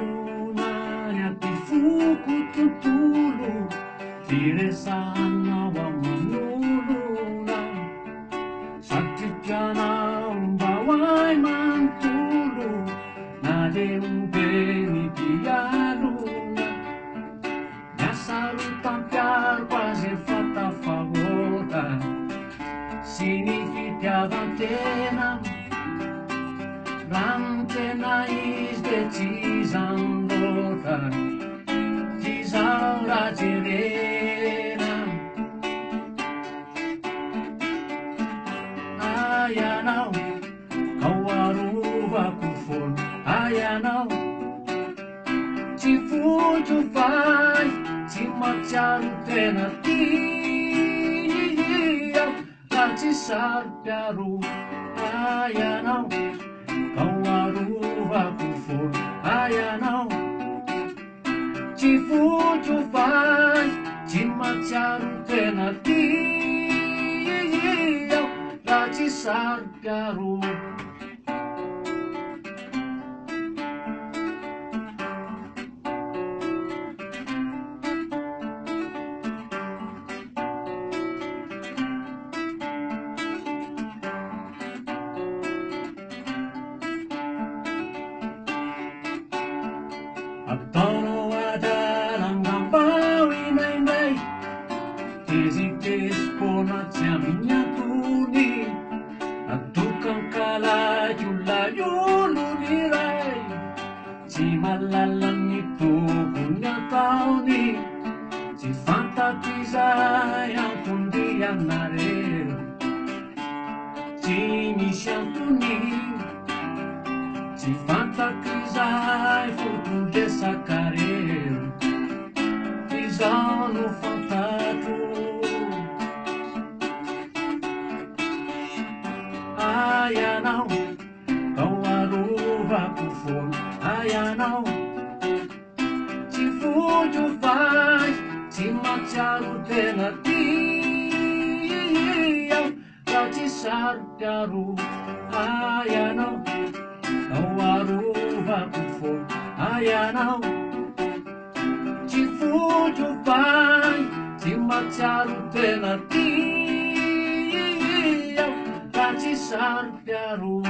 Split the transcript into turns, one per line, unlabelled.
Manindunanya tifuku tutulu Tiresana wa manuluna Satijana umbawai mantulu Nade ubeni pialuna Nyasaru tampiar quasi fatta favore Significa vantena L'antena is decisandota Tisaura serena Ayanau Kawaruva kufon Ayanau Ci fugiu vai Ci marciaru tenatia La ci sarpiaru Ayanau Kawaruva kufon Ayanau Ci fugiu vai Ci marciaru tenatia La ci sarpiaru Attono adalang gampaw inay-nay Tisis po na siya minyatuni At tukang kalayo-layo luniray Si malalang ito punya tao ni Si fantatizay ang tundiyan na rin Si misyang tuning Si fantatizai futuro dessa carreira Pisando fantato Ayanau Kawaruva kufon Ayanau Ci fugiu vai Ci marciaru tenatia La ci sarpiaru Ayanau Kawaruva kufon Ayanau Ci fugiu vai Ci marciaru tenatia La ci sarpiaru